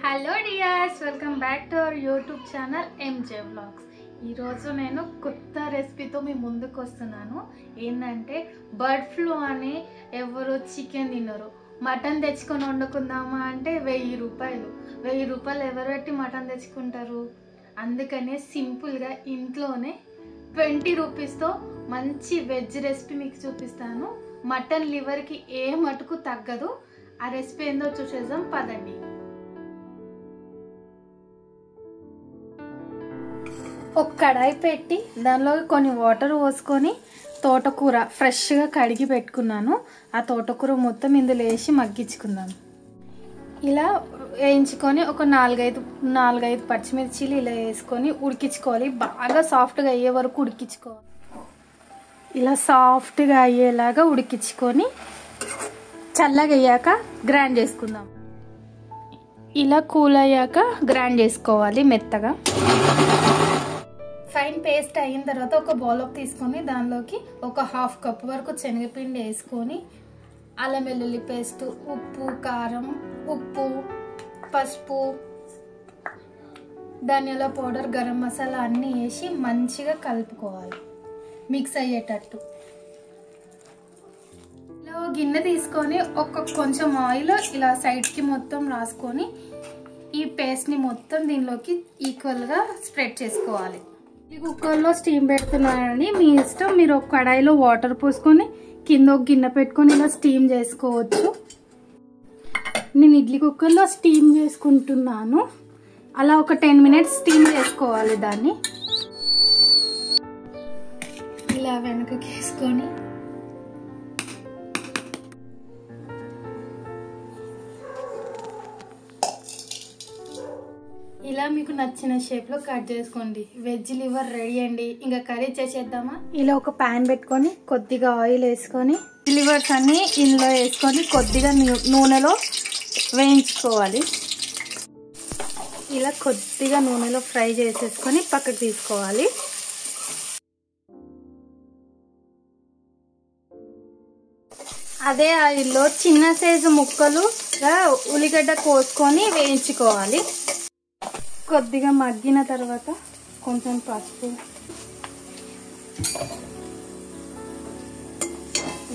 Hello dears, welcome back to our YouTube channel MJ vlogs. ఈరోజు నేను కొత్త రెసిపీతో మీ ముందుకు వస్తున్నాను. ఏంటంటే బర్డ్ ఫ్లూ అని ఎవరు చికెన్ తినరు, మటన్ తెచ్చుకొని వండుకుందామా అంటే 1000 రూపాయలు. 1000 రూపాయలు ఎవరు పెట్టి మటన్ తెచ్చుకుంటారు? అందుకనే సింపుల్గా ఇంట్లోనే 20 రూపీస్తో మంచి వెజ్ రెసిపీ మీకు చూపిస్తాను. మటన్ లివర్కి ఏ మటుకు తగ్గదు. ఆ రెసిపీ ఏందో చూసేద్దాం పదండి. ఒక కడాయి పెట్టి దానిలో కొన్ని వాటర్ పోసుకొని తోటకూర ఫ్రెష్గా కడిగి పెట్టుకున్నాను. ఆ తోటకూర మొత్తం ఇందులో వేసి మగ్గించుకుందాం. ఇలా వేయించుకొని ఒక నాలుగైదు పచ్చిమిర్చీలు ఇలా వేసుకొని ఉడికించుకోవాలి. బాగా సాఫ్ట్గా అయ్యే వరకు ఉడికించుకోవాలి. ఇలా సాఫ్ట్గా అయ్యేలాగా ఉడికించుకొని చల్లగా అయ్యాక గ్రైండ్ చేసుకుందాం. ఇలా కూల్ అయ్యాక గ్రైండ్ చేసుకోవాలి మెత్తగా. ఫైన్ పేస్ట్ అయిన తర్వాత ఒక బౌల్లోకి తీసుకొని దానిలోకి ఒక 1/2 కప్ వరకు శనగపిండి వేసుకొని అల్లం వెల్లుల్లి పేస్ట్, ఉప్పు, కారం, పసుపు, ధనియాల పౌడర్, గరం మసాలా అన్నీ వేసి మంచిగా కలుపుకోవాలి మిక్స్ అయ్యేటట్టు. ఇలా గిన్నె తీసుకొని కొంచెం ఆయిల్ ఇలా సైడ్కి మొత్తం రాసుకొని ఈ పేస్ట్ని మొత్తం దీనిలోకి ఈక్వల్గా స్ప్రెడ్ చేసుకోవాలి. ఈ కుక్కర్లో స్టీమ్ పెడుతున్నానని మీ ఇష్టం. మీరు ఒక కడాయిలో వాటర్ పోసుకొని కింద ఒక గిన్నె పెట్టుకొని ఇలా స్టీమ్ చేసుకోవచ్చు. నేను ఇడ్లీ కుక్కర్లో స్టీమ్ చేసుకుంటున్నాను. అలా ఒక 10 మినిట్స్ స్టీమ్ చేసుకోవాలి. దాన్ని ఇలా వెనకకి వేసుకొని ఇలా మీకు నచ్చిన షేప్లో కట్ చేసుకోండి. వెజ్ లివర్ రెడీ అండి. ఇంకా కర్రీ చేసేద్దామా? ఇలా ఒక ప్యాన్ పెట్టుకొని కొద్దిగా ఆయిల్ వేసుకొని లివర్స్ అన్ని ఇందులో వేసుకొని కొద్దిగా నూనెలో వేయించుకోవాలి. ఇలా కొద్దిగా నూనెలో ఫ్రై చేసేసుకొని పక్కకు తీసుకోవాలి. అదే ఆయిల్లో చిన్న సైజు ముక్కలుగా ఉల్లిగడ్డ కోసుకొని వేయించుకోవాలి. కొద్దిగా మగ్గిన తర్వాత కొంచెం పసుపు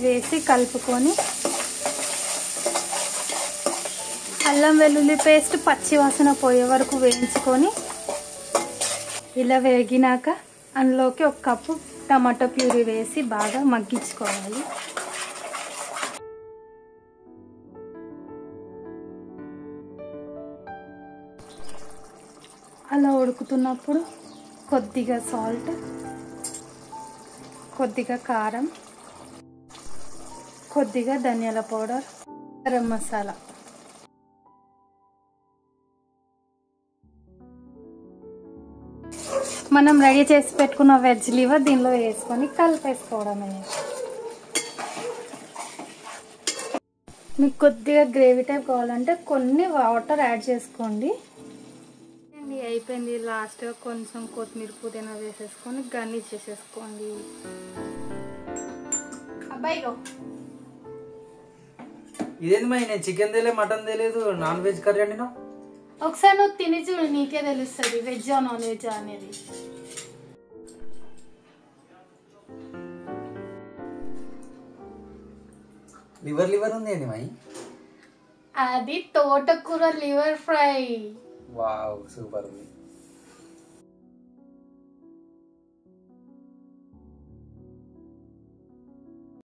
వేసి కలుపుకొని అల్లం వెల్లుల్లి పేస్ట్ పచ్చి వాసన పోయే వరకు వేయించుకొని ఇలా వేగినాక అందులోకి 1 కప్పు టమాటో ప్యూరీ వేసి బాగా మగ్గించుకోవాలి. అలా ఉడుకుతున్నప్పుడు కొద్దిగా సాల్ట్, కొద్దిగా కారం, కొద్దిగా ధనియాల పౌడర్, గరం మసాలా, మనం రెడీ చేసి పెట్టుకున్న వెజ్ లివర్ దీనిలో వేసుకొని కలిపేసుకోవడమే. మీకు కొద్దిగా గ్రేవీ టైప్ కావాలంటే కొన్ని వాటర్ యాడ్ చేసుకోండి. అయిపోయింది. లాస్ట్గా కొంచెం కొత్తిమీర, పుదీనా వేసేసుకొని గర్నిష్ చేసేసుకోండి. అబ్బాయిలో ఇదేంది మరి, నేను చికెన్ తెలియదు, మటన్ తెలియదు, నాన్ వెజ్ కర్రీ అండి. ఒకసారి నువ్వు తిని చూడు, నీకే తెలుస్తుంది వెజ్ నాన్ వెజ్ అనేది. లివర్ ఉంది ఏంది మై? అది తోటకూర లివర్ ఫ్రై. వావ్, సూపర్ ఉంది.